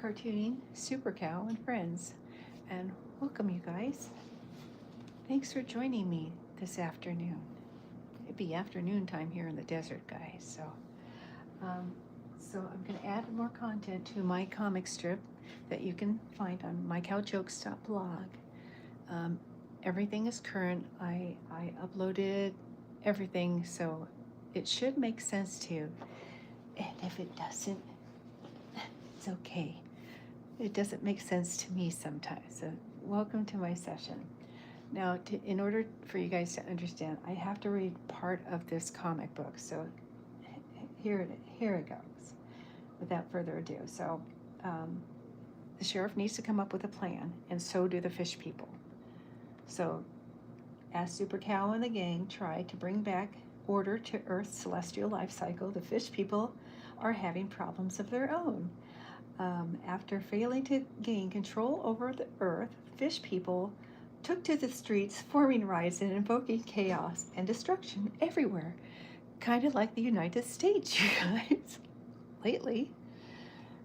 Cartooning Super Cow and friends, and welcome you guys. Thanks for joining me this afternoon. It'd be afternoon time here in the desert, guys. So I'm going to add more content to my comic strip that you can find on mycowjokes.blog. Everything is current. I uploaded everything, so it should make sense to you. And if it doesn't, it's okay. It doesn't make sense to me sometimes. So welcome to my session. Now, in order for you guys to understand, I have to read part of this comic book. So here it goes. Without further ado, the sheriff needs to come up with a plan, and so do the fish people. So, as Super Cow and the gang try to bring back order to Earth's celestial life cycle, the fish people are having problems of their own. After failing to gain control over the Earth, fish people took to the streets, forming riots and invoking chaos and destruction everywhere. Kind of like the United States, you guys, lately.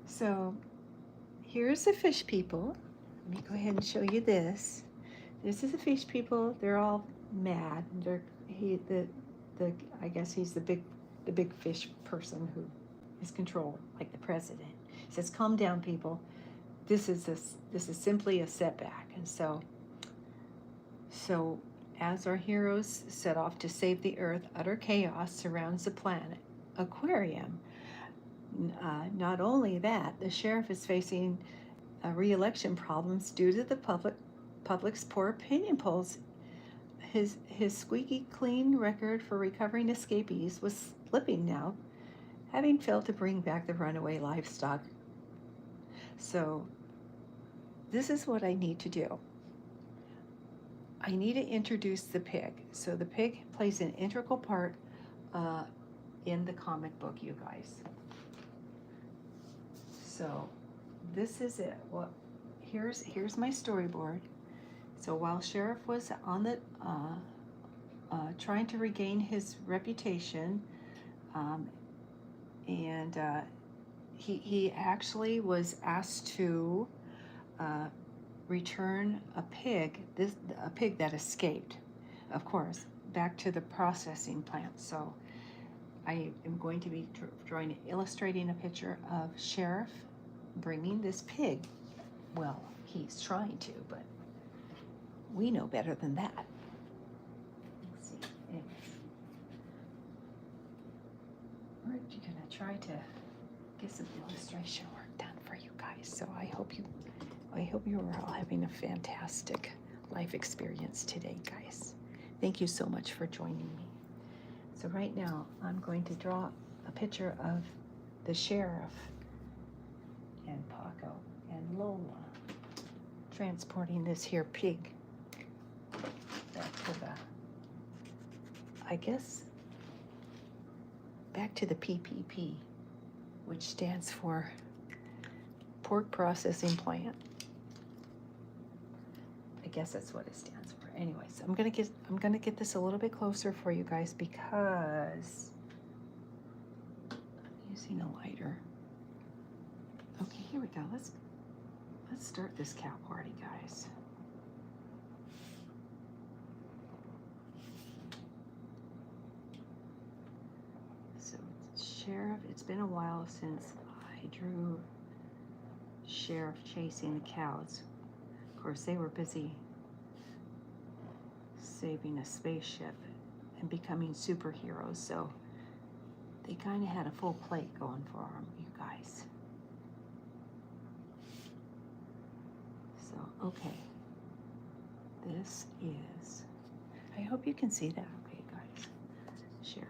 So here's the fish people. Let me go ahead and show you this. This is the fish people. They're all mad. I guess he's the big fish person who is controlled, like the president. He says, "Calm down, people. This is simply a setback." And so as our heroes set off to save the Earth, utter chaos surrounds the planet Aquarium. Not only that, the sheriff is facing re-election problems due to the public's poor opinion polls. His squeaky clean record for recovering escapees was slipping now, having failed to bring back the runaway livestock. So this is what I need to do. I need to introduce the pig. So the pig plays an integral part in the comic book, you guys. So this is it. Well, here's my storyboard. So while Sheriff was on the trying to regain his reputation, he actually was asked to return a pig that escaped, of course, back to the processing plant. So I am going to be illustrating a picture of Sheriff bringing this pig. Well, he's trying to, but we know better than that. Let's see. Anyways, we're gonna try to get some illustration work done for you guys. So I hope you are all having a fantastic life experience today, guys. Thank you so much for joining me. So right now, I'm going to draw a picture of the sheriff and Paco and Lola transporting this here pig back to back to the PPP, which stands for Pork Processing Plant. I guess that's what it stands for. Anyways, I'm gonna get this a little bit closer for you guys because I'm using a lighter. Okay, here we go. Let's start this cow party, guys. So Sheriff, it's been a while since I drew Sheriff chasing the cows. Of course, they were busy saving a spaceship and becoming superheroes, so they kind of had a full plate going for them, you guys. So, okay. This is, I hope you can see that, okay, guys. Sheriff.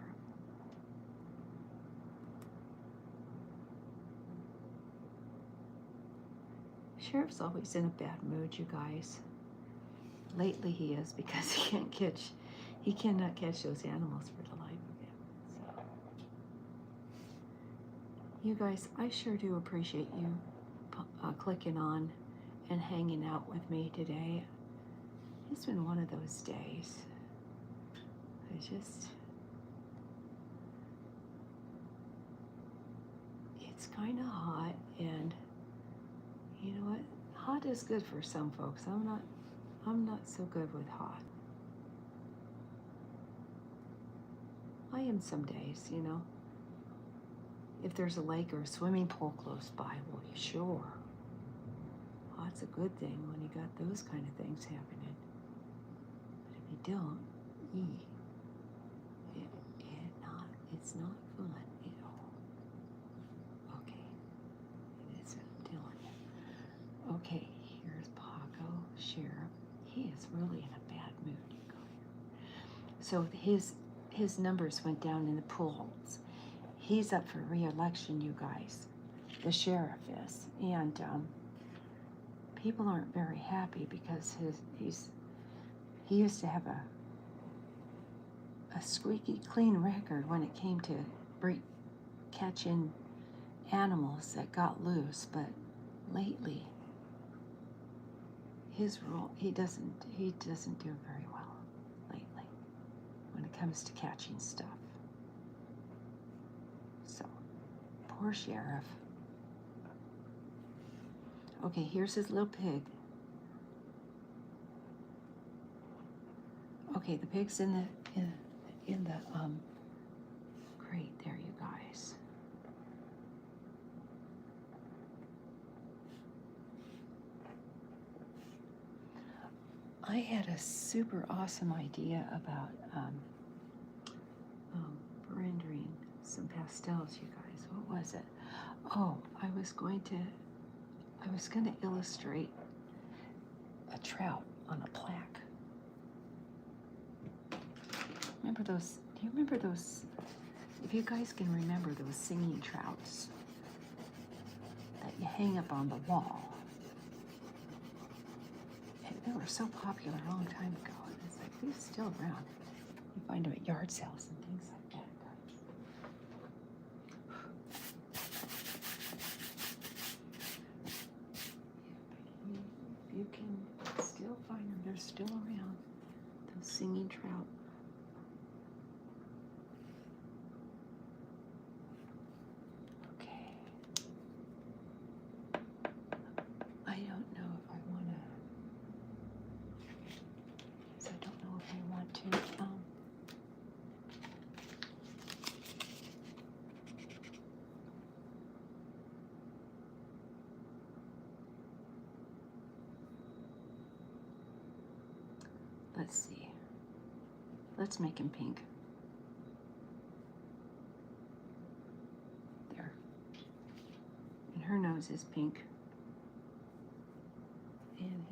Sheriff's always in a bad mood, you guys. Lately he is, because he cannot catch those animals for the life of him. So, you guys, I sure do appreciate you clicking on and hanging out with me today. It's been one of those days. It's kind of hot, and is good for some folks. I'm not so good with hot. I am some days, you know. If there's a lake or a swimming pool close by, well, sure. Hot's a good thing when you got those kind of things happening. But if you don't, it's not fun at all. Okay, it is, I'm telling you. Okay, here's Paco, Sheriff. He is really in a bad mood, you guys. So his numbers went down in the polls. He's up for re-election, you guys. The sheriff is, and people aren't very happy because he used to have a squeaky clean record when it came to catching animals that got loose, but lately his role he doesn't do very well lately when it comes to catching stuff. So poor sheriff. Okay, here's his little pig. Okay, the pig's in the crate there, you guys. I had a super awesome idea about rendering some pastels, you guys. What was it? Oh, I was going to illustrate a trout on a plaque. Remember those? Do you remember those? If you guys can remember those singing trouts that you hang up on the wall. And they were so popular a long time ago. And it's like, they're still around. You find them at yard sales and things like that, guys. You can still find them. They're still around. Those singing trout. Let's see. Let's make him pink. There. And her nose is pink. And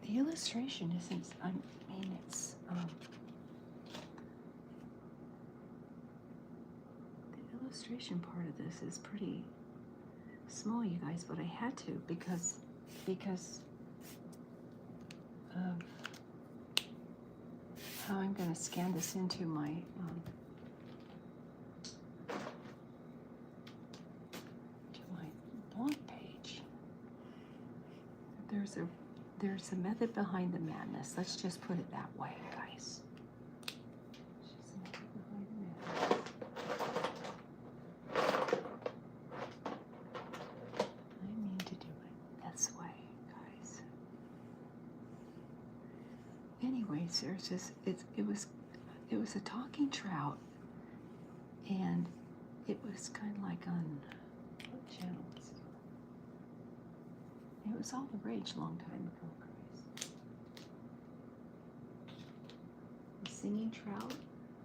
the illustration isn't, I mean, it's, the illustration part of this is pretty small, you guys, but I had to because of how I'm going to scan this into my blog page. There's a method behind the madness. Let's just put it that way, guys. There's just a method behind the madness. I mean to do it this way, guys. Anyways, there's this. It was a talking trout, and it was kind of like on what channel was it? It was all the rage a long time ago, guys. The singing trout.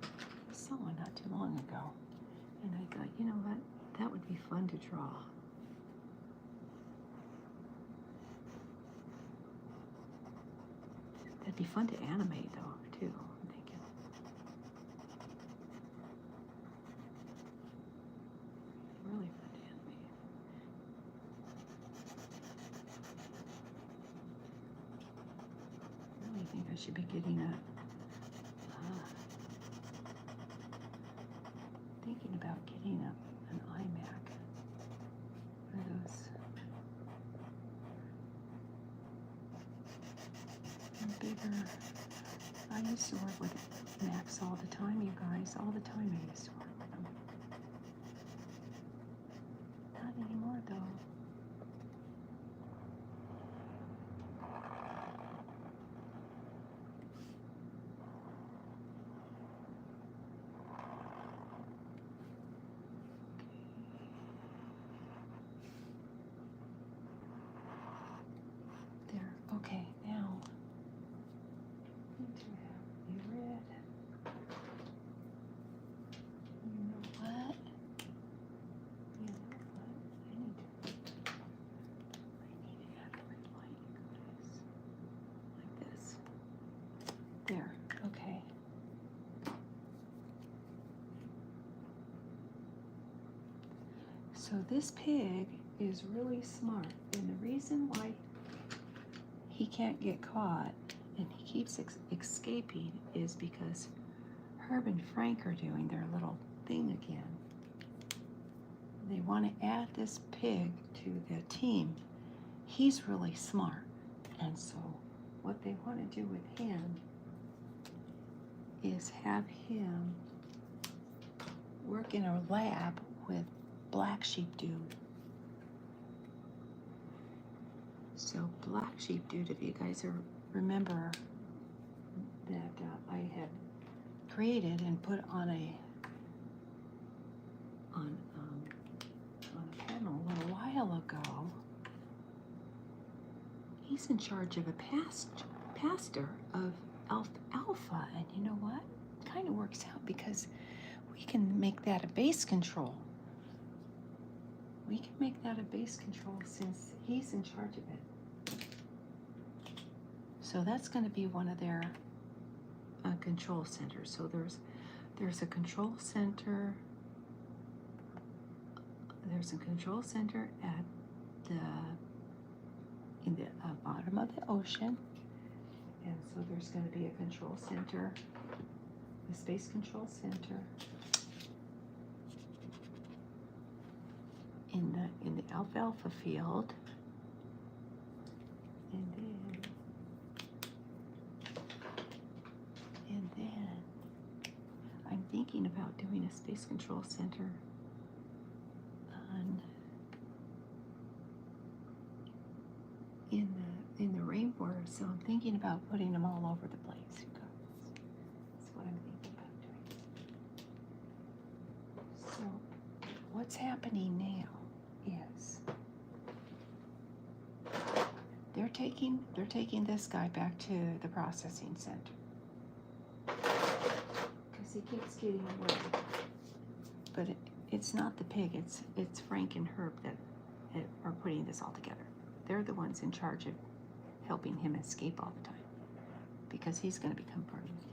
I saw one not too long ago, and I thought, you know what? That would be fun to draw. That'd be fun to animate, though, too, I'm thinking. Really fun to animate. I really think I should be getting thinking about getting an iMac. One of those. Bigger. I used to work with Macs all the time, you guys. All the time I used to work with them. So this pig is really smart, and the reason why he can't get caught and he keeps escaping is because Herb and Frank are doing their little thing again. They want to add this pig to the team. He's really smart, and so what they want to do with him is have him work in a lab with Black Sheep Dude. So Black Sheep Dude, if you guys remember that I had created and put on a panel a little while ago, he's in charge of a pastor of Alpha, and you know what? It kind of works out because we can make that a base control. We can make that a base control since he's in charge of it. So that's going to be one of their control centers. So there's a control center. There's a control center at in the bottom of the ocean, and so there's going to be a control center, a space control center in the alfalfa field, and then I'm thinking about doing a space control center in the rainforest, so I'm thinking about putting them all over the place, you guys. That's what I'm thinking about doing. So what's happening now is they're taking this guy back to the processing center because he keeps getting away. But it's not the pig, it's Frank and Herb that are putting this all together. They're the ones in charge of helping him escape all the time because he's going to become part of the team.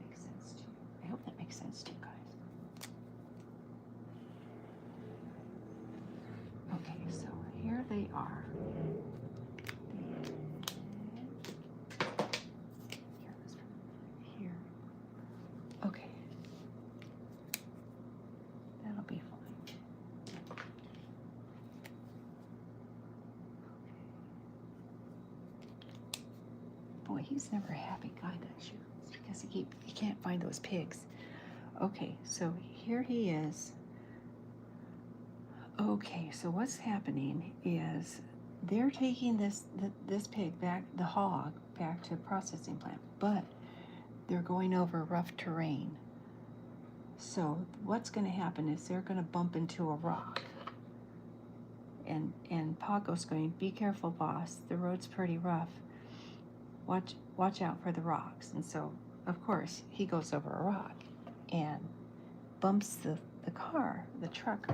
Makes sense to you. I hope that makes sense to you guys. Okay, so here they are. Here. Okay. That'll be fine. Boy, he's never a happy guy, that shoe, because he can't find those pigs. Okay, so here he is. Okay, so what's happening is they're taking this pig back, the hog, back to a processing plant, but they're going over rough terrain. So what's going to happen is they're going to bump into a rock. And Paco's going, be careful, boss. The road's pretty rough. Watch out for the rocks. And so, of course, he goes over a rock and bumps the car, the truck.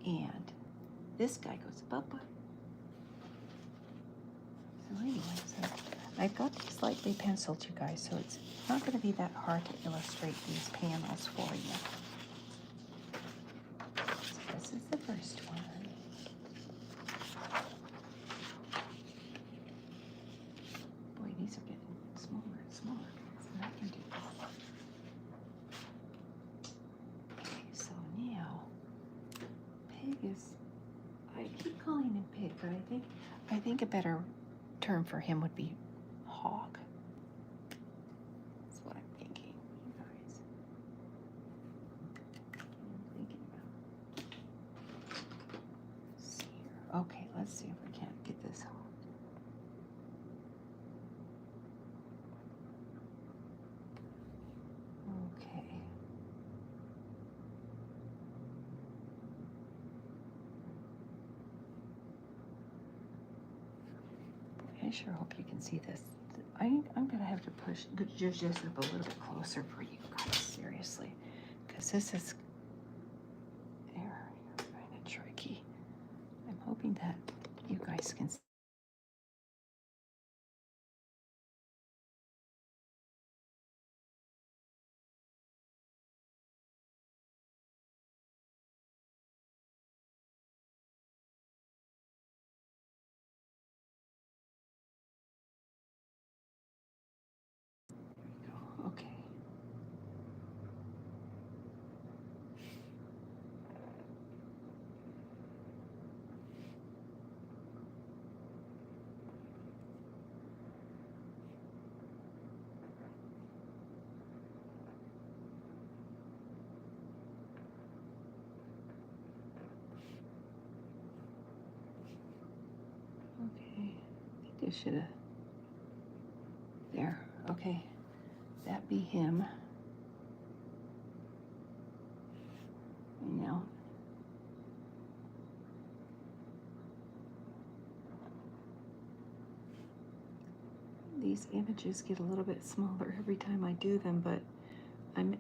And this guy goes, Bubba. So anyway, so I've got these lightly penciled, you guys, so it's not going to be that hard to illustrate these panels for you. So this is the first one. Boy, these are getting smaller and smaller. So I can do this. Okay, so now, pig is, I keep calling him pig, but I think a better term for him would be hog. That's what I'm thinking, you guys. I'm thinking about. Let's see here. Okay, let's see if we can't get this hog. Okay. I sure hope you can see this. I'm gonna have to push just up a little bit closer for you guys, seriously, because this is kind of tricky. I'm hoping that you guys can see. should have. There. Okay. That be him. And now. These images get a little bit smaller every time I do them, but I'm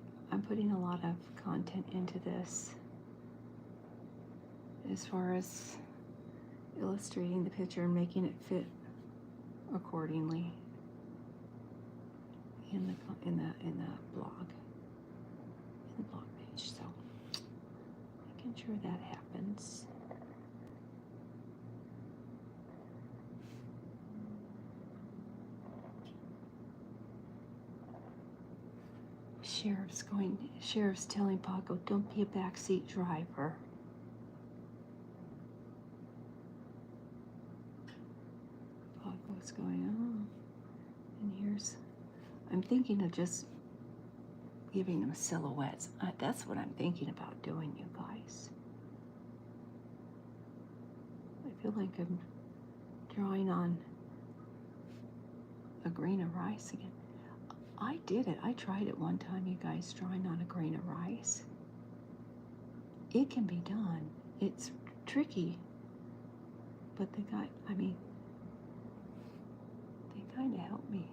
putting a lot of content into this as far as illustrating the picture and making it fit accordingly in the blog page. So making sure that happens. Sheriff's telling Paco, don't be a backseat driver. Paco's going, oh. And I'm thinking of just giving them silhouettes. That's what I'm thinking about doing, you guys. I feel like I'm drawing on a grain of rice again. I did it. I tried it one time, you guys, drawing on a grain of rice. It can be done. It's tricky. But they kind of helped me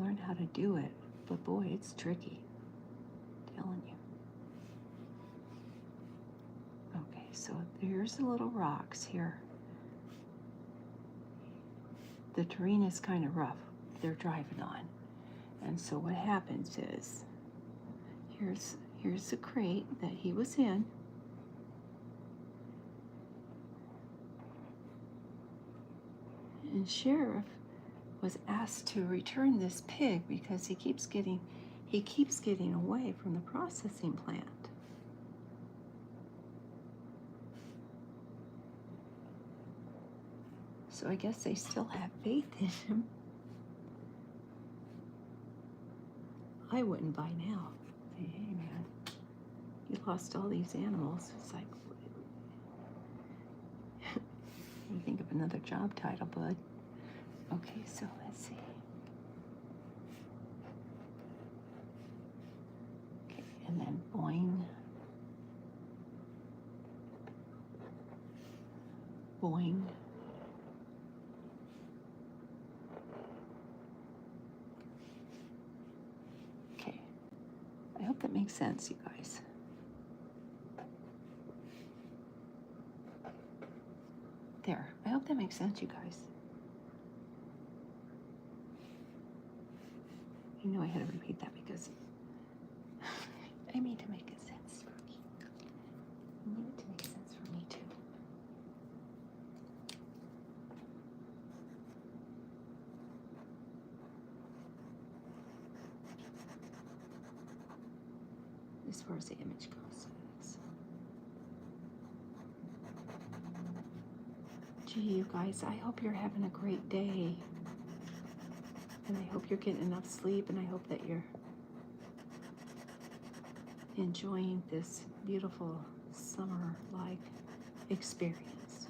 learn how to do it. But boy, it's tricky. I'm telling you. Okay, so there's the little rocks here. The terrain is kind of rough. They're driving on. And so what happens is, here's the crate that he was in. And Sheriff was asked to return this pig because he keeps getting away from the processing plant. So I guess they still have faith in him. I wouldn't by now. Say, hey man, you lost all these animals. It's like, you think of another job title, bud. Okay, so let's see. Okay, and then boing. Boing. I hope that makes sense, you guys. There. I hope that makes sense, you guys. You know I had to repeat that because I need to make it sense for me. I need it to make sense for me, too. As far as the image goes. Gee, you guys, I hope you're having a great day. And I hope you're getting enough sleep, and I hope that you're enjoying this beautiful summer-like experience.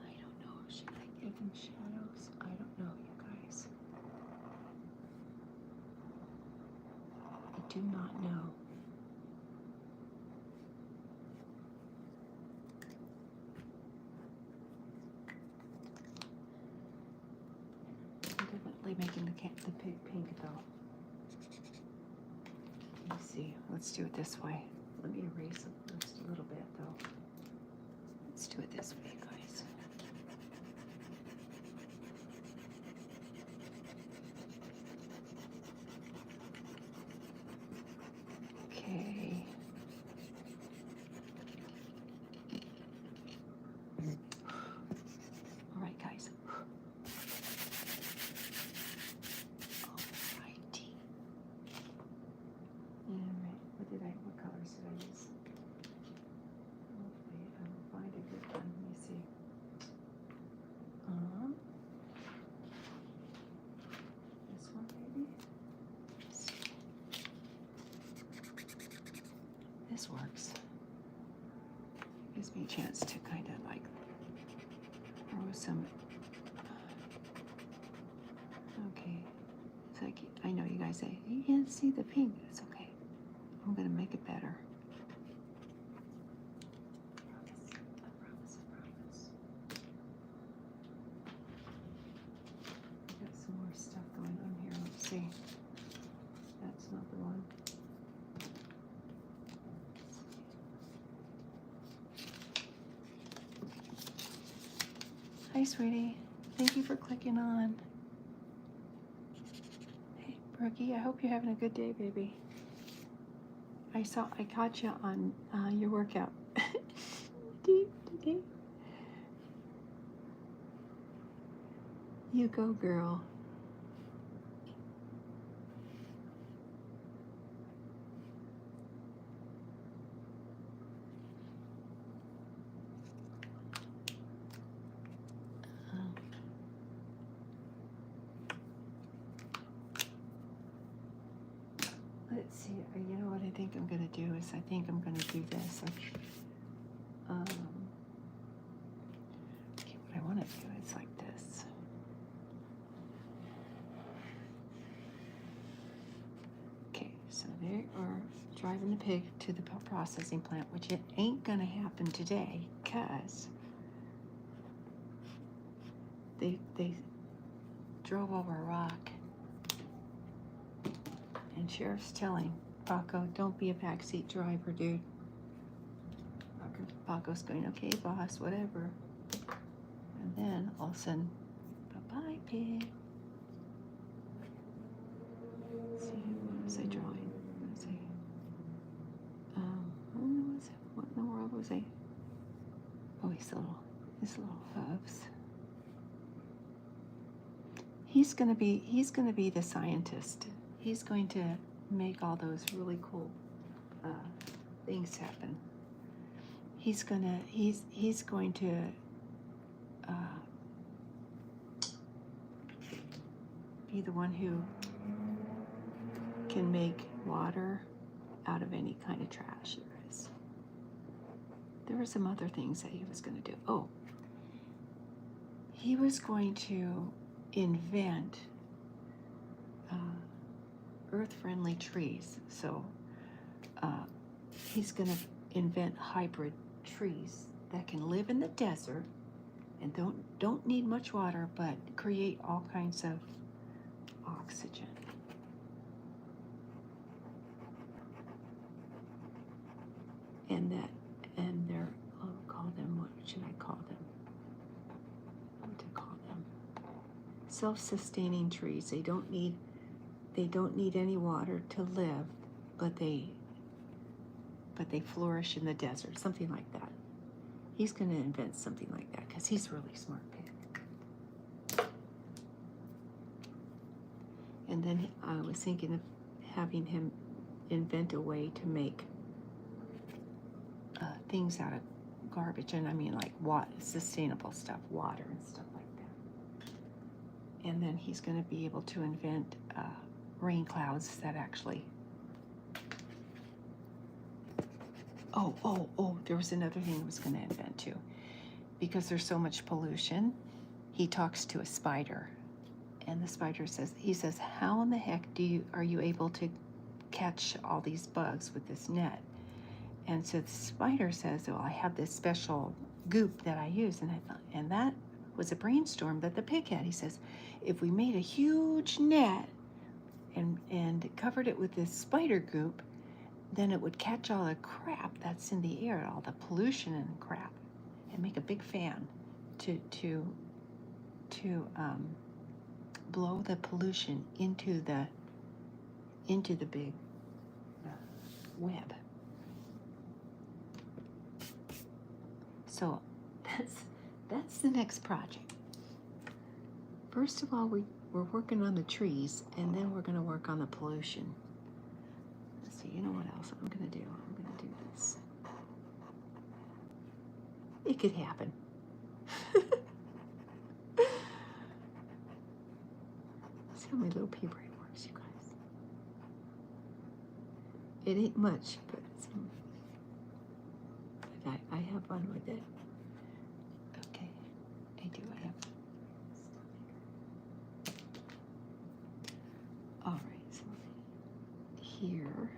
I don't know. Should I give them shadows? I don't know, you guys. I do not know. I'm definitely making the pig pink though. Let me see. Let's do it this way. Let me erase it just a little bit though. Let's do it this way, guys. Okay. All right, guys. Alrighty. What colors did I use? Hopefully I will find a good one. Let me see. This one maybe? This works. This me a chance to kind of like throw some. Okay, it's like I know you guys say you can't see the pink. It's okay. I'm gonna make it better. Promise. Got some more stuff going on here. Let's see. That's not the one. Hi, sweetie. Thank you for clicking on. Hey, Brookie, I hope you're having a good day, baby. I caught you on your workout. You go, girl. Let's see. You know what I think I'm gonna do is I think I'm gonna do this. Okay, what I want to do is like this. Okay, so they are driving the pig to the processing plant, which it ain't gonna happen today, cause they drove over a rock. And Sheriff's telling Paco, don't be a backseat driver, dude. Paco's going, okay, boss, whatever. And then all of a sudden, bye-bye, pig. Let's see, what was I drawing? Let's see. What in the world was I? Oh, his little hooves. He's gonna be the scientist. He's going to make all those really cool things happen. He's going to be the one who can make water out of any kind of trash there is. There were some other things that he was going to do. Oh, he was going to invent earth-friendly trees. So he's going to invent hybrid trees that can live in the desert and don't need much water, but create all kinds of oxygen. And they're, I'll call them, what should I call them? What to call them? Self-sustaining trees. They don't need any water to live, but they flourish in the desert, something like that. He's going to invent something like that because he's a really smart pig. And then I was thinking of having him invent a way to make things out of garbage, and I mean like sustainable stuff, water and stuff like that. And then he's going to be able to invent rain clouds that actually. Oh, there was another thing he was going to invent too. Because there's so much pollution, he talks to a spider. And the spider says, how in the heck are you able to catch all these bugs with this net? And so the spider says, well, I have this special goop that I use. And that was a brainstorm that the pig had. He says, if we made a huge net and covered it with this spider goop, then it would catch all the crap that's in the air, all the pollution and crap, and make a big fan to blow the pollution into the big web. So that's the next project. First of all, we're working on the trees, and then we're going to work on the pollution. Let's see, you know what else I'm going to do? I'm going to do this. It could happen. See how my little pea braid works, you guys. It ain't much, but I have fun with it. Okay, I do. I have. All right, so here.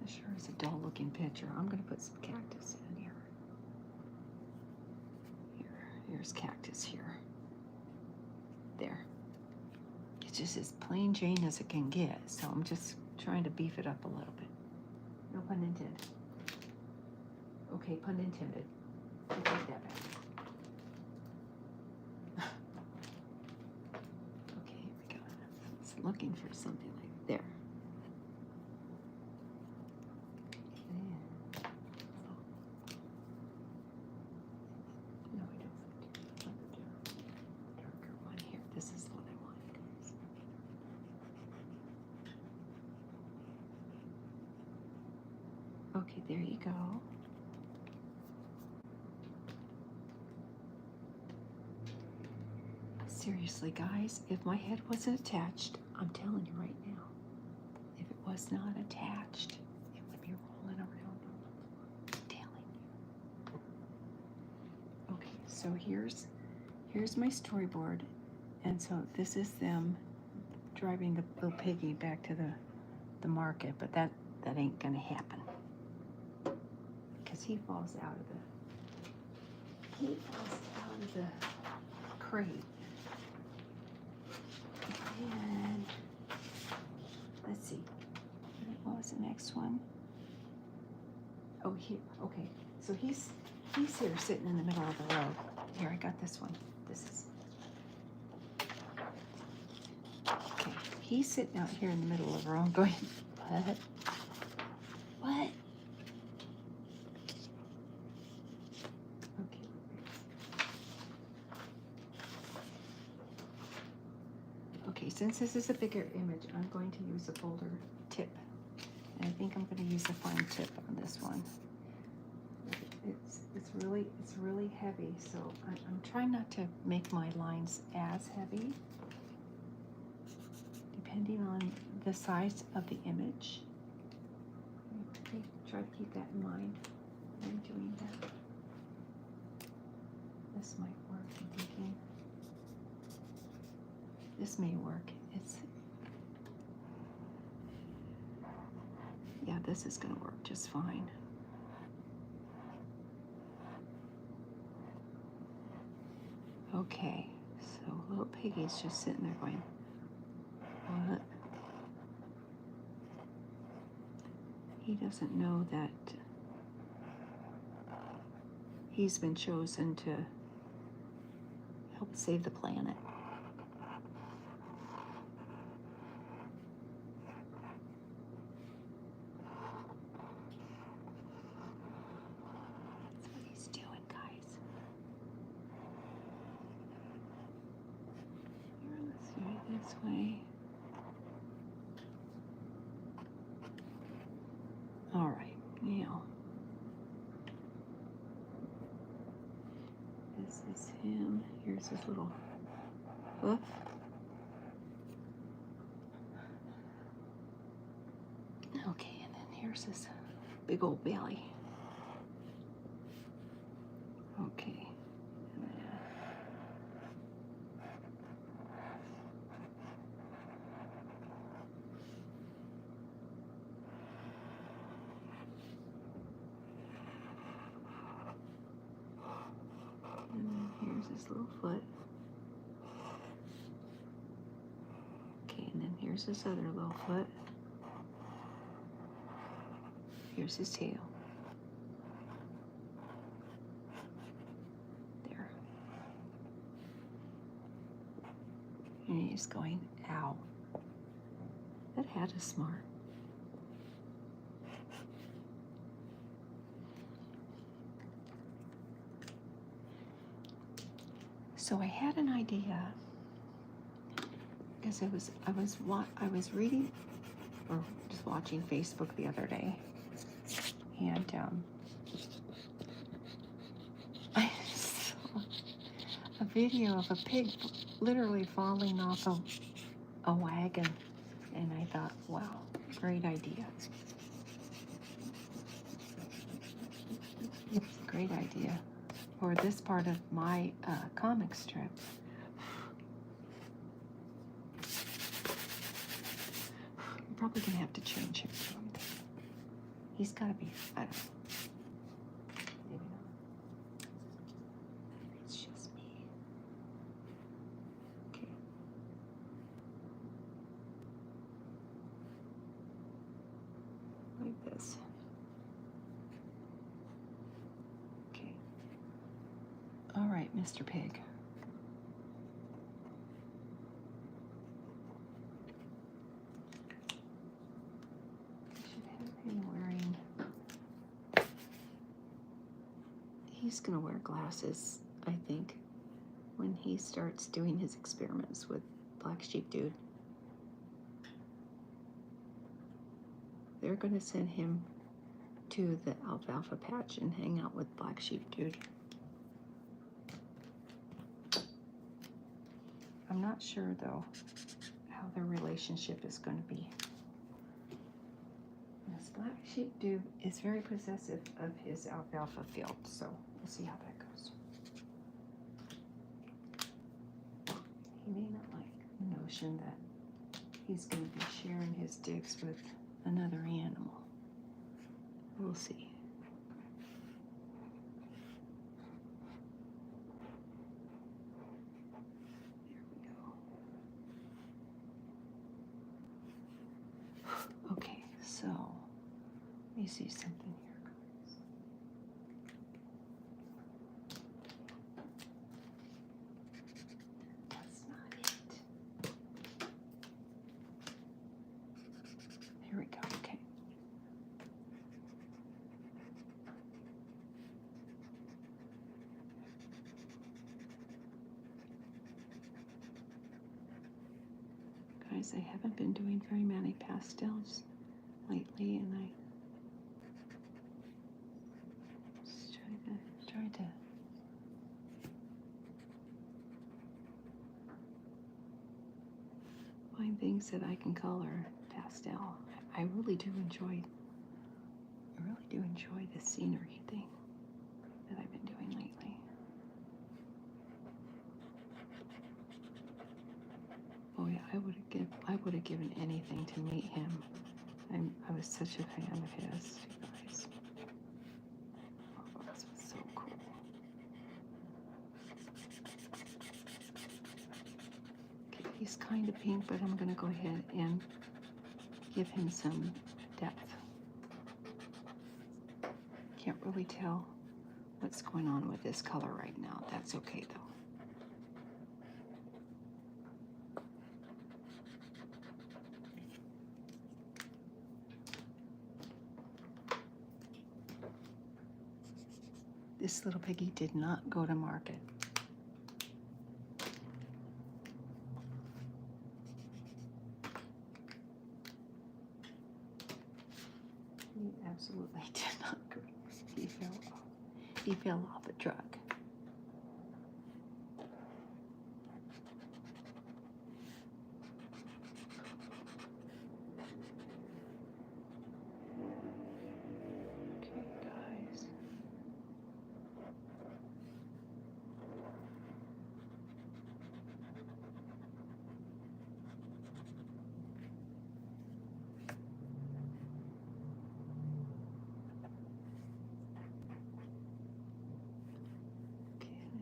This sure is a dull-looking picture. I'm going to put some cactus in here. Here's cactus here. There. It's just as plain Jane as it can get, so I'm just trying to beef it up a little bit. No pun intended. Okay, pun intended. I take that back. Okay, here we go. I was looking for something like there. No, I don't. Darker one here. This is what I want, guys. Okay, there you go. Seriously, guys, if my head wasn't attached, I'm telling you right now, if it was not attached, it would be rolling around. I'm telling you. Okay, so here's my storyboard, and so this is them driving the little piggy back to the market, but that ain't gonna happen because he falls out of the crate. And let's see, what was the next one? Oh, here. Okay, so he's here sitting in the middle of the road. Here, I got this one. This is okay. He's sitting out here in the middle of the road, going, what? What? Okay, since this is a bigger image, I'm going to use a bolder tip. And I think I'm going to use a fine tip on this one. It's really heavy, so I'm trying not to make my lines as heavy, depending on the size of the image. Try to keep that in mind when I'm doing that. This might work, I'm thinking. This may work. Yeah, this is gonna work just fine. Okay, so little piggy's just sitting there going, what? He doesn't know that he's been chosen to help save the planet. This way. All right, now this is him. Here's his little hoof. Okay, and then here's his big old belly. Okay. His little foot. Okay, and then here's his other little foot. Here's his tail. There. And he's going, ow. That hat is smart. So I had an idea because I was reading or just watching Facebook the other day, and I saw a video of a pig literally falling off a wagon. And I thought, wow, great idea. Great idea for this part of my comic strip. I'm probably going to have to change him to him. He's got to be, I don't know. Maybe not. It's just me. Okay. Like this. Okay. All right, Mr. Pig. He's gonna wear glasses, I think, when he starts doing his experiments with Black Sheep Dude. They're gonna send him to the alfalfa patch and hang out with Black Sheep Dude. I'm not sure though how their relationship is gonna be. This Black Sheep Dude is very possessive of his alfalfa field, so we'll see how that goes. He may not like the notion that he's going to be sharing his digs with another animal. We'll see. There we go. Okay, so let me see something here. Here we go, okay. Guys, I haven't been doing very many pastels lately, and I just try to find things that I can color pastel. I really do enjoy the scenery thing that I've been doing lately. Oh yeah, I would have given anything to meet him. I was such a fan of his, you guys. Oh, this was so cool. Okay, he's kind of pink, but I'm gonna go ahead and give him some depth. Can't really tell what's going on with this color right now. That's okay though. This little piggy did not go to market. He absolutely did not go. He fell off. He fell off a truck. Okay, guys.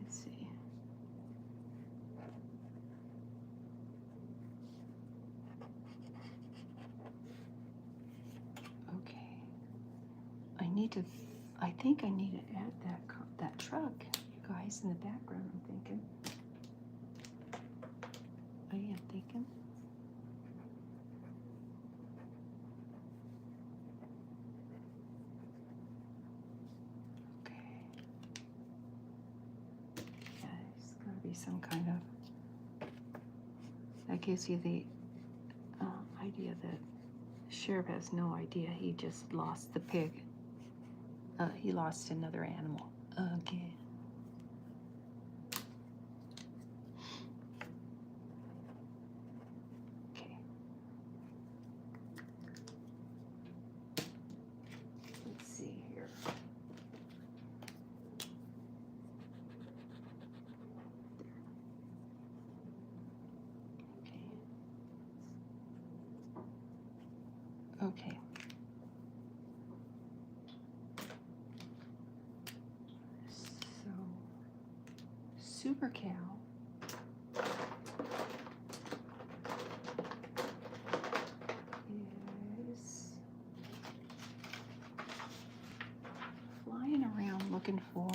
Let's see. Okay. I think I need to add that truck, you guys, in the background, I'm thinking. I am thinking. Okay. Yeah, it's gotta be some kind of, that gives you the idea that Sheriff has no idea he just lost the pig. He lost another animal again. Okay. So, Super Cow is flying around looking for,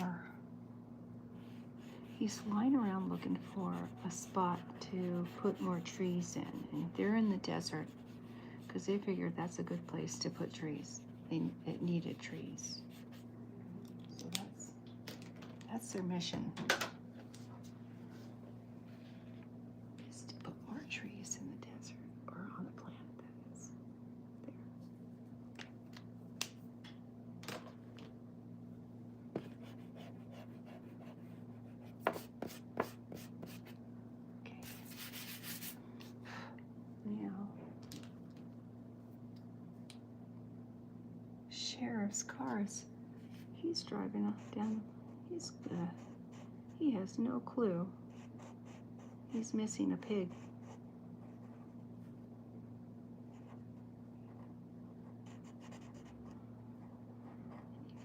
he's flying around looking for a spot to put more trees in. And they're in the desert because they figured that's a good place to put trees. It needed trees. So that's their mission. Is to put more trees in the desert, or on the planet, that is. There. Okay. Now, Sheriff's cars. He's driving off down. He has no clue. He's missing a pig.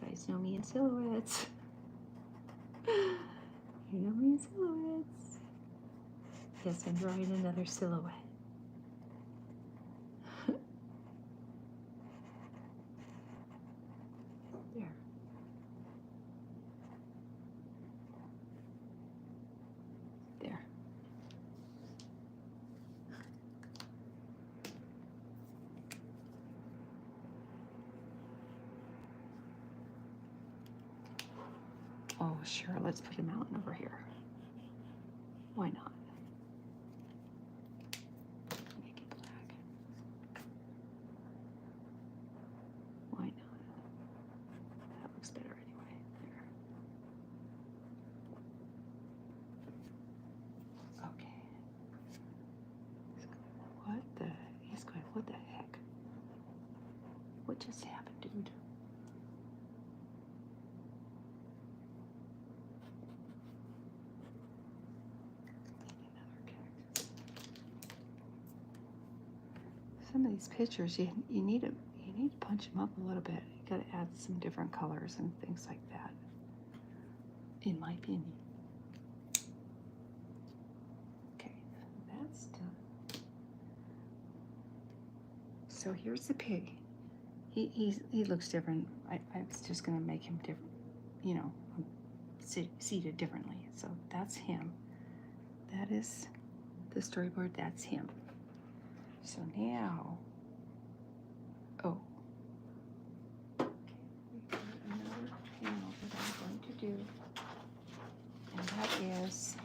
You guys know me in silhouettes. You know me in silhouettes. Yes, I'm drawing another silhouette. There. There. Oh, sure, let's put a mountain over here. Why not? Make it black. Why not? That looks better anyway. There. Okay. He's going, what the heck? What just happened, dude? Some of these pictures, you need to punch them up a little bit. You got to add some different colors and things like that, in my opinion. Okay, that's done. So here's the pig. He looks different. I was just gonna make him different, you know, seated differently. So that's him. That is the storyboard. That's him. So now, oh, okay, we've got another panel that I'm going to do, and that is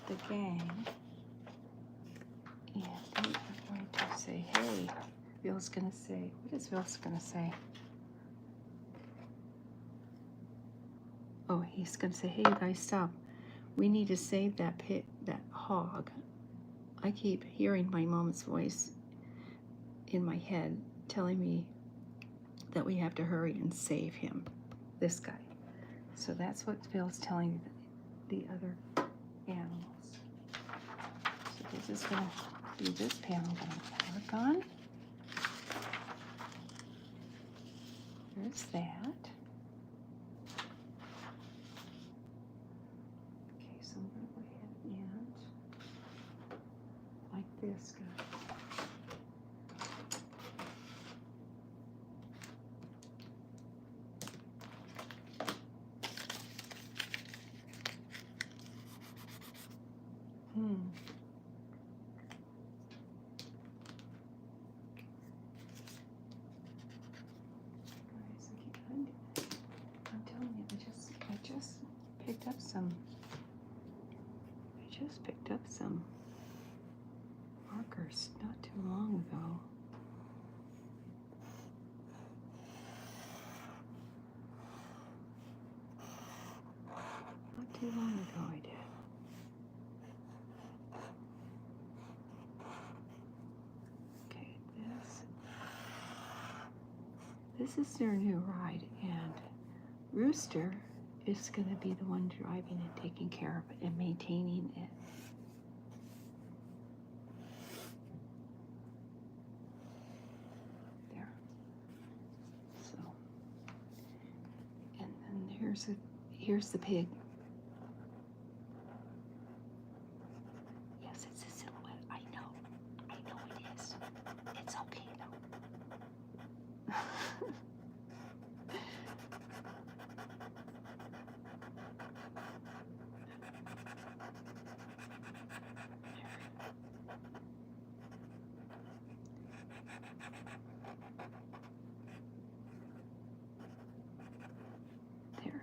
the gang, and they are going to say, hey, Bill's gonna say, what is Bill's gonna say? Oh, he's gonna say, hey, you guys, stop. We need to save that hog. I keep hearing my mom's voice in my head telling me that we have to hurry and save him, this guy. So that's what Phil's telling the other animals. So this is going to be this panel that I'm work on. There's that. Okay, so I'm going to go ahead and like this guy. Guys, I'm telling you, I just picked up some. I just picked up some markers not too long ago. Not too long ago I did. Okay, this is their new ride, and Rooster is going to be the one driving and taking care of it and maintaining it. Here's the pig. Yes, it's a silhouette. I know it is. It's okay though. There.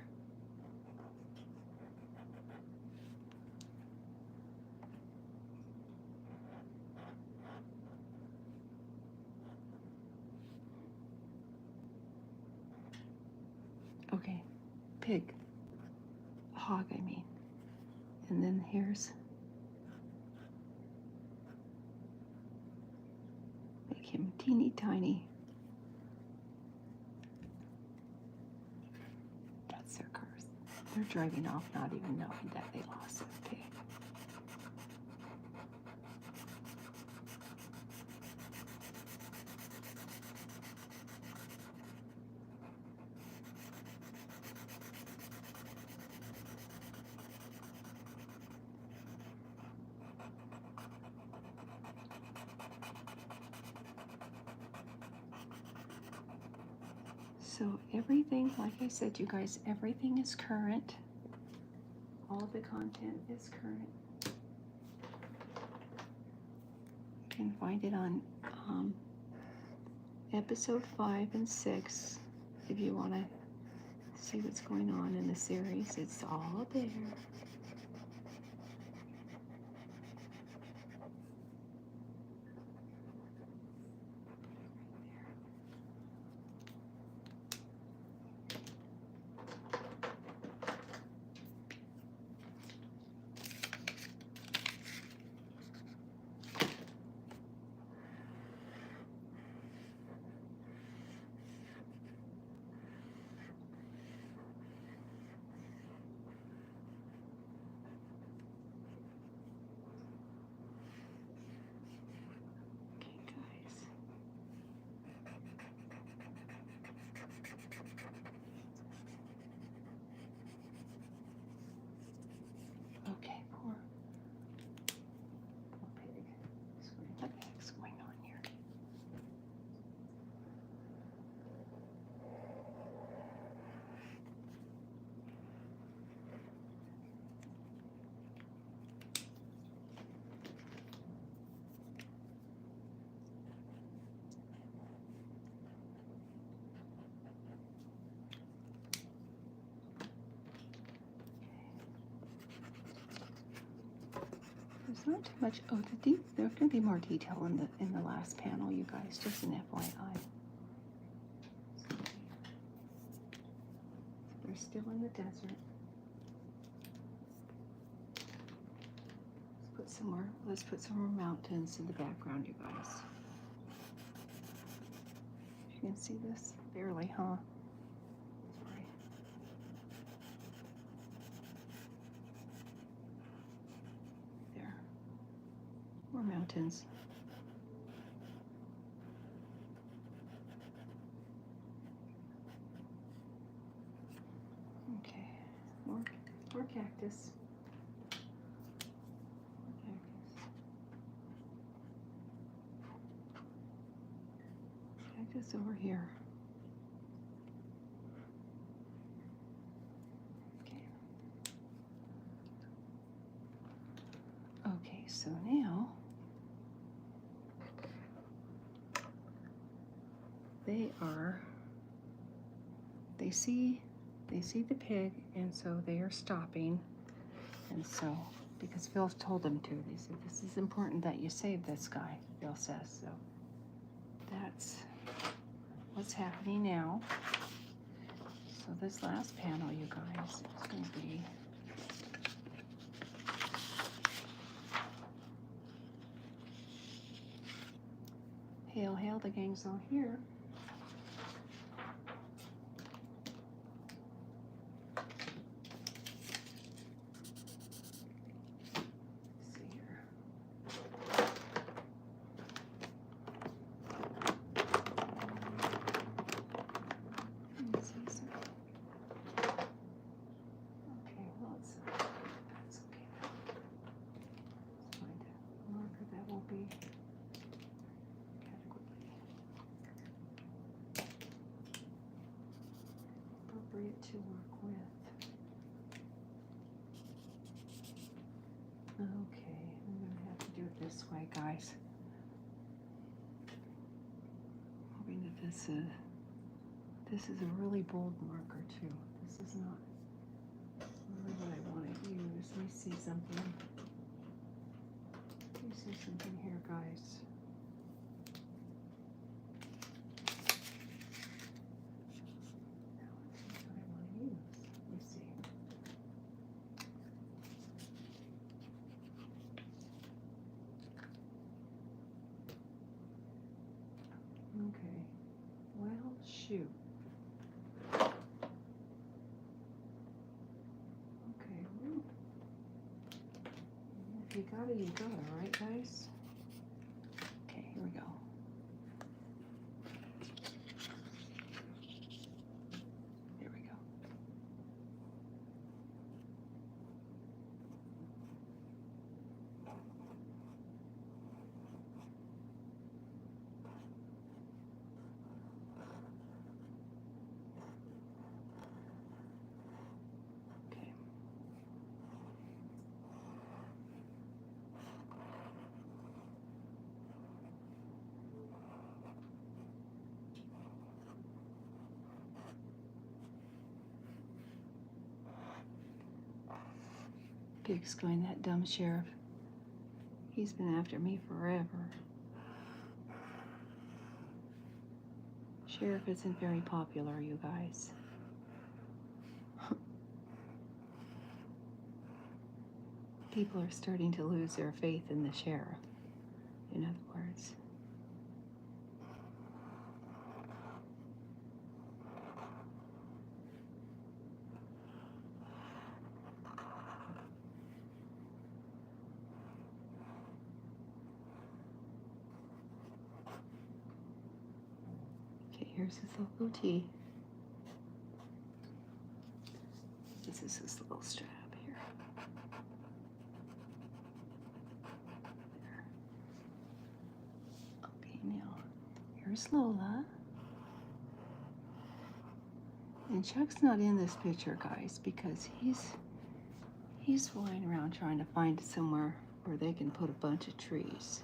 Okay, pig. Hog, I mean. And then here's, make him teeny tiny. That's their cars. They're driving off not even knowing that they lost the pig. So everything, like I said, you guys, everything is current. All of the content is current. You can find it on episode 5 and 6 if you want to see what's going on in the series. It's all there. Okay, poor pig. What the heck's going on here? There's not too much. Oh, there's going to be more detail in the last panel, you guys. Just an FYI. So they're still in the desert. Let's put some more mountains in the background, you guys. You can see this barely, huh? Sorry. There. More mountains. Okay. More cactus. Cactus over here. Okay, so now they see the pig, and so they are stopping. And so, because Phil told them to, they said, this is important that you save this guy, Phil says. So that's what's happening now. So this last panel, you guys, is going to be hail, hail, the gang's all here. appropriate to work with. Okay, I'm going to have to do it this way, guys. Hoping that this is a really bold marker too. This is not really what I want to use. Let me see something. Let me see something here, guys. Now let's see what I want to use. Let me see. Okay. Well, shoot. Okay. Well, if you got it, you got it, right, guys? Okay, here we go. Here we go. Okay. Pig's going, that dumb sheriff. He's been after me forever. Sheriff isn't very popular, you guys. People are starting to lose their faith in the sheriff, in other words. Okay, here's his little goatee. This is his little strap here. There. Okay, now here's Lola. And Chuck's not in this picture, guys, because he's flying around trying to find somewhere where they can put a bunch of trees.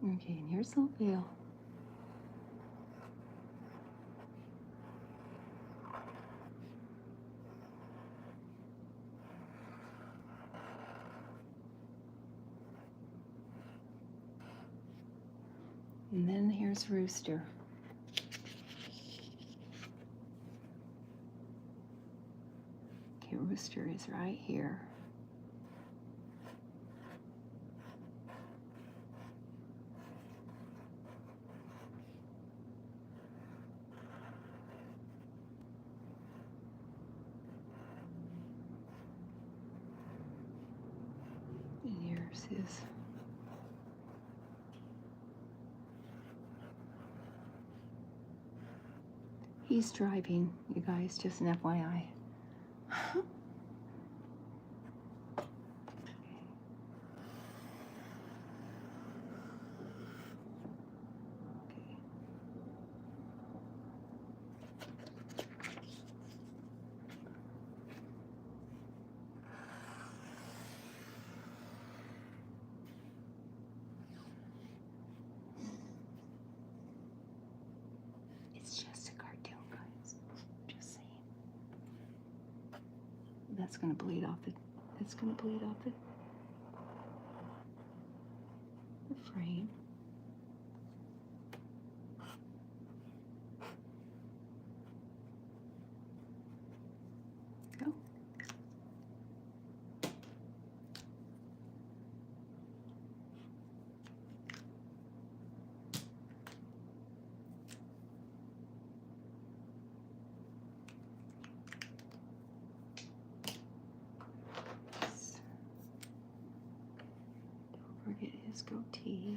Okay, and here's the veil. And then here's Rooster. Okay, Rooster is right here. And here's his. He's driving, you guys, just an FYI. That's gonna bleed off the. It's gonna bleed off the frame. Go. get his goatee.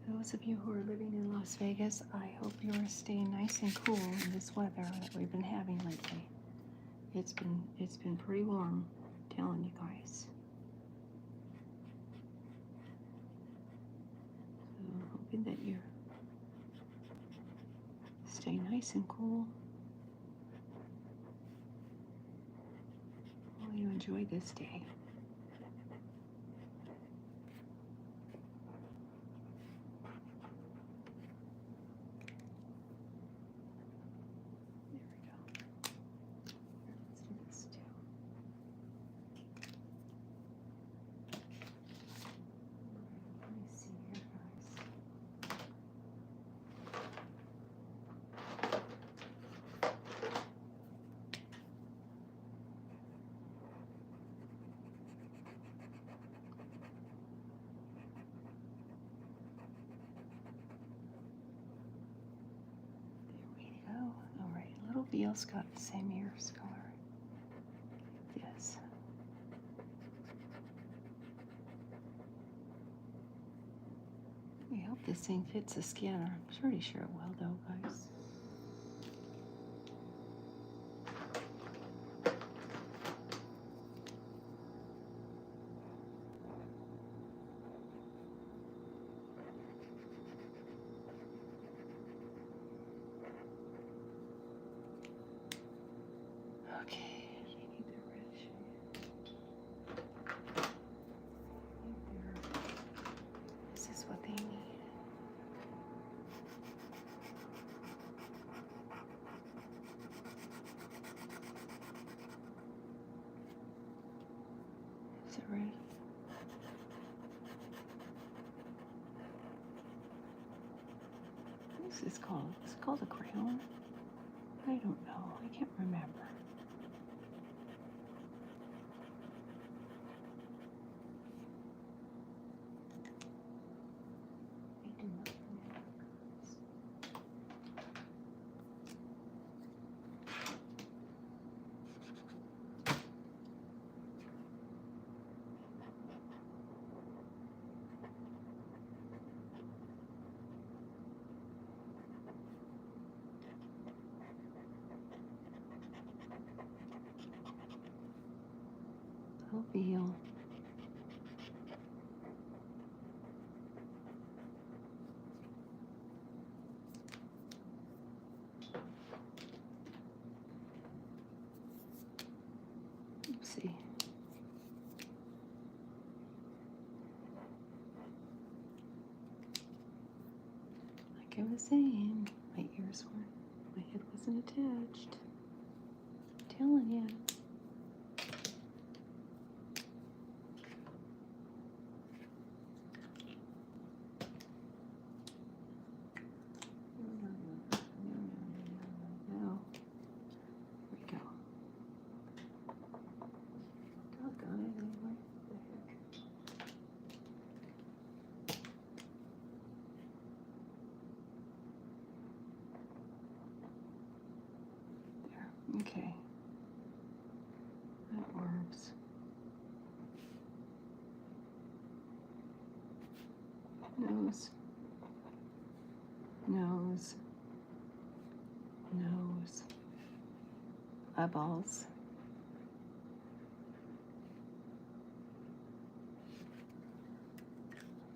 Those of you who are living in Las Vegas, I hope you are staying nice and cool in this weather that we've been having lately. It's been pretty warm, I'm telling you guys. So I'm hoping that you stay nice and cool while you enjoy this day. Beal's got the same ears color. Yes. We hope this thing fits the scanner. I'm pretty sure it will though, guys. Okay, you need the red shade. This is what they need. Is it red? What is this called? Is it called a crayon? I don't know. I can't remember. Beal. Let's see. Like I was saying, my ears weren't, my head wasn't attached. I'm telling you. Okay, that works. Nose, nose, nose, eyeballs.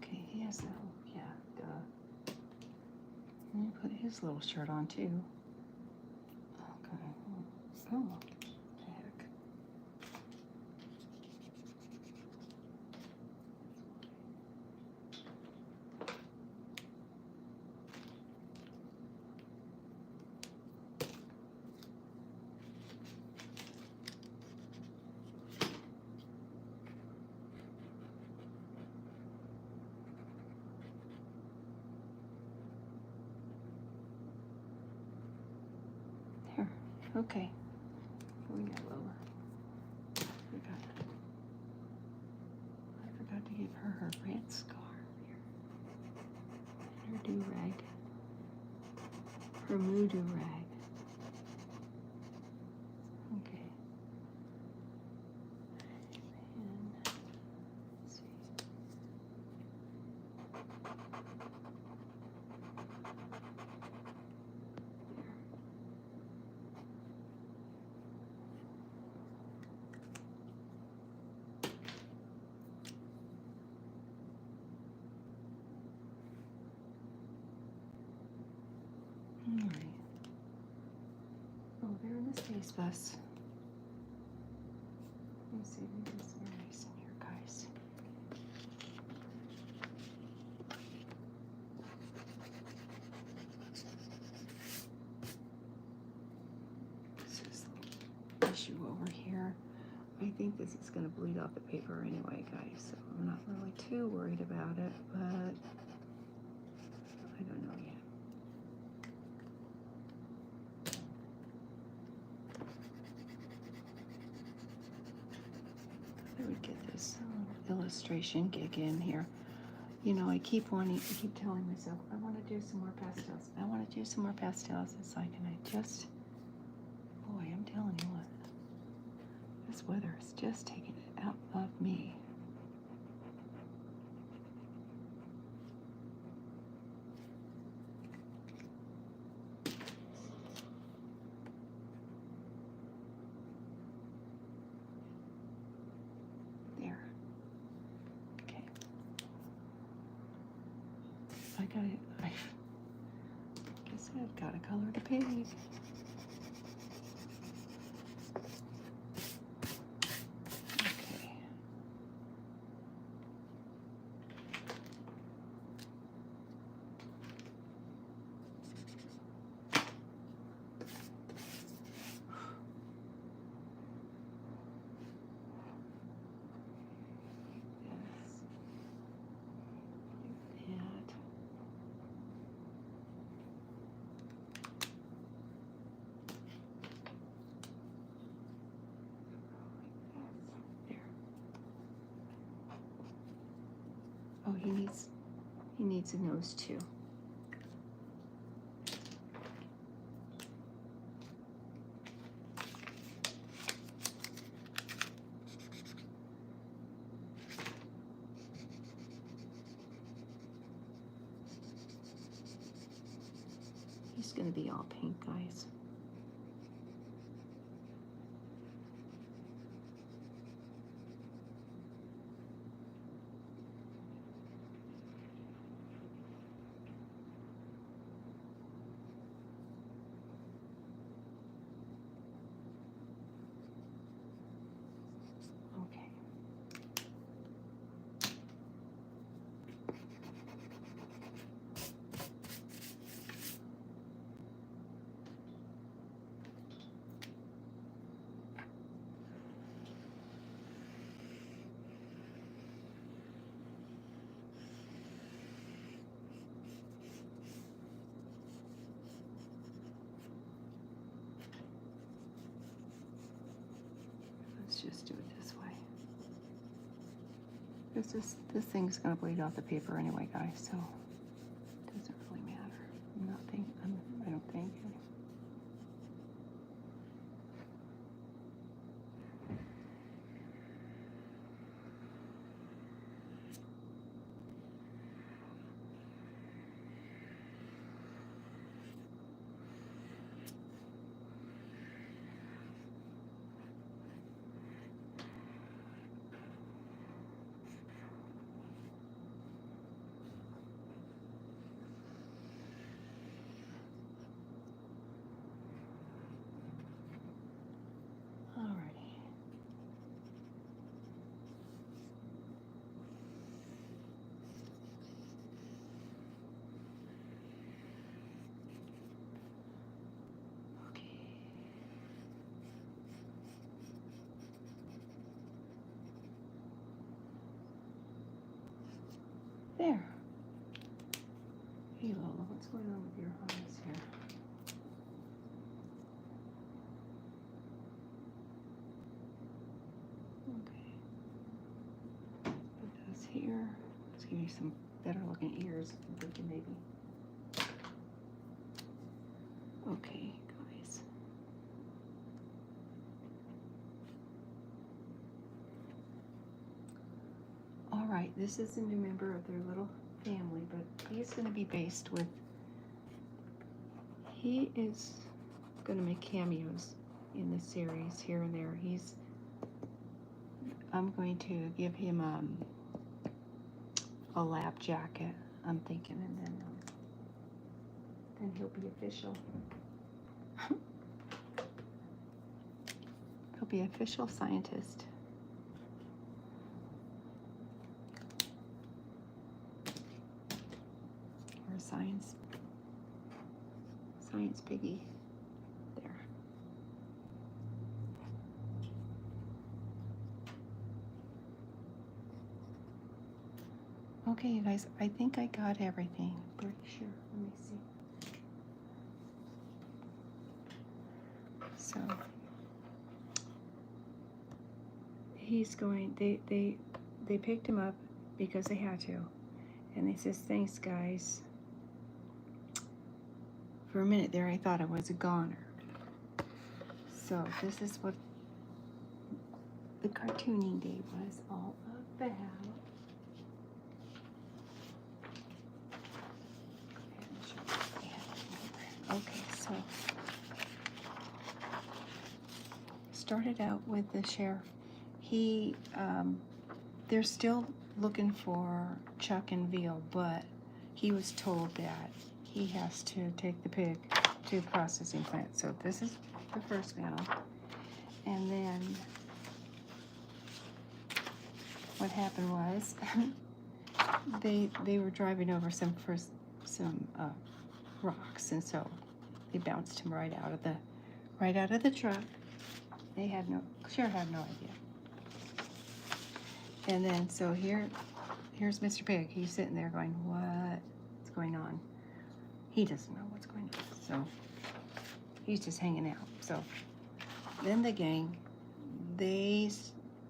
Okay, he has the, yeah, duh. Let me put his little shirt on too. Okay. Oh, what the heck. There. Okay. We got lower. I forgot to give her her red scarf here. And her do-rag. Bermuda rag. Okay. And let's see. All right. Oh, they're in the space bus. Let me see if we can get some erase in here, guys. This is the issue over here. I think this is going to bleed off the paper anyway, guys, so I'm not really too worried about it, but I don't know yet. I would get this illustration gig in here. You know, I keep telling myself, I want to do some more pastels. I want to do some more pastels. It's like, and I just, boy, I'm telling you what, this weather is just taking it out of me. There. Okay. I guess I've got to color the page. Okay. Oh, he needs a nose too. He's gonna be all pink, guys. Okay. Let's just do it this way. This thing's gonna bleed off the paper anyway, guys, so it doesn't really matter. I don't think. Alrighty. Okay. There. Hey Lola, what's going on with your eyes here? Okay. Put those here. Let's give you some better looking ears. I'm thinking maybe. Okay, guys. All right, this is a new member of their little family, but he's going to be based with, he is going to make cameos in the series here and there. I'm going to give him a lab jacket, I'm thinking, and then he'll be official. He'll be official scientist. Or science piggy. There. Okay, you guys, I think I got everything. Pretty sure. Let me see. So he's going, they picked him up because they had to. And they says, thanks guys. For a minute there I thought I was a goner. So this is what the cartooning day was all about. Okay, so started out with the sheriff. They're still looking for Chuck and Veal, but he was told that he has to take the pig to the processing plant. So this is the first panel. And then what happened was they were driving over some rocks, and so they bounced him right out of the truck. Sheriff had no idea. And then so here's Mr. Pig. He's sitting there going, what's going on? He doesn't know what's going on. So he's just hanging out. So then the gang, they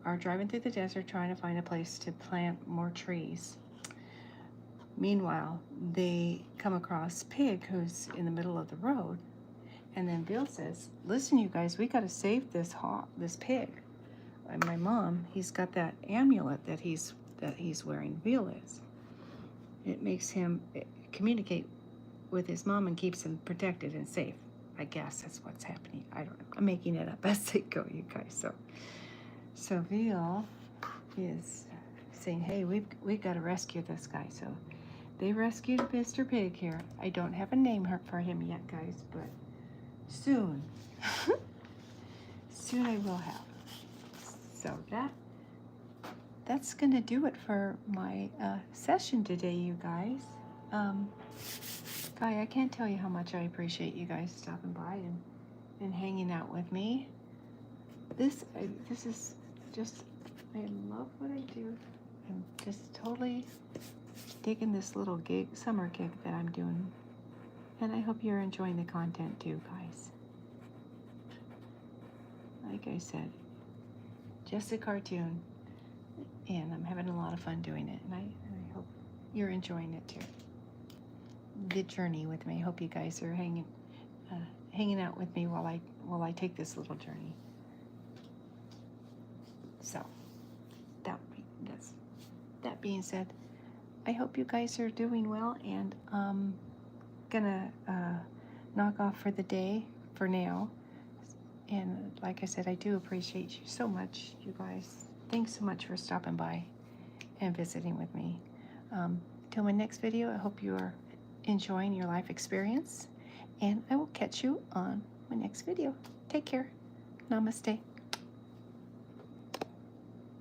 are driving through the desert trying to find a place to plant more trees. Meanwhile, they come across Pig, who's in the middle of the road. And then Bill says, listen, you guys, we got to save this pig. And my mom, he's got that amulet that he's wearing. Veal is. It makes him communicate with his mom and keeps him protected and safe. I guess that's what's happening. I don't know. I'm making it up as they go, you guys. So Veal is saying, hey, we've got to rescue this guy. So they rescued Mr. Pig here. I don't have a name for him yet, guys, but soon. Soon I will have. So that's gonna do it for my session today, you guys. Guy, I can't tell you how much I appreciate you guys stopping by and hanging out with me. This is just, I love what I do. I'm just totally digging this little summer gig that I'm doing. And I hope you're enjoying the content too, guys. Like I said, just a cartoon, and I'm having a lot of fun doing it, and I hope you're enjoying it too. The journey with me. I hope you guys are hanging out with me while I take this little journey. So that being said, I hope you guys are doing well, and gonna knock off for the day for now. And like I said, I do appreciate you so much, you guys. Thanks so much for stopping by and visiting with me. Till my next video, I hope you are enjoying your life experience, and I will catch you on my next video. Take care. Namaste.